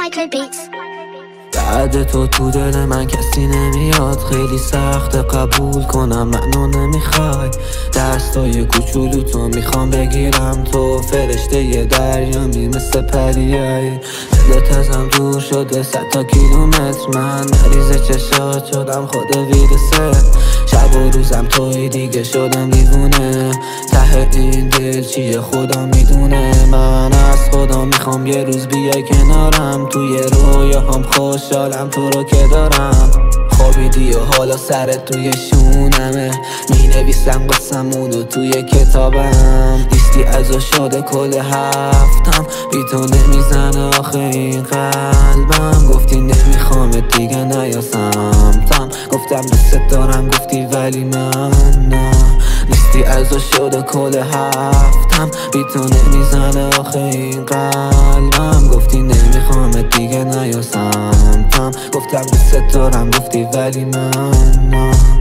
Microbeats. بعد تو دل من کسی نمیاد، خیلی سخت قبول کنم منو نمیخوای. دستای کوچولو تو میخوام بگیرم، تو فرشته ی دریامی مثل پریایی. دلت ازم دور شده 100 تا کیلومتر، من مریض چشات شدم خود ویروسه. شب و روزم توی دیگه شدم دیوونه، ته این دل چیه خدا میدونه. من از خدا میخوام یه روز بیای کنارم، توی رویاهام خوشحالم تو رو که دارم. خوابیدی و حالا سرت توی شونمه، مینویسم قصمونو توی کتابم. لیستی ازو شده کل هفتم، بی تو نمیزنه آخه این قلبم. گفتی نمیخوامت دیگه نیا سمتم، گفتم دوست دارم گفتی ولی من نه. لیستی ازو شده کل هفتم، بی تو نمیزنه آخه این قلبم. گفتی نمیخوامت دیگه نیا سمتم، گفتم دوست دارم گفتی ولی من نه.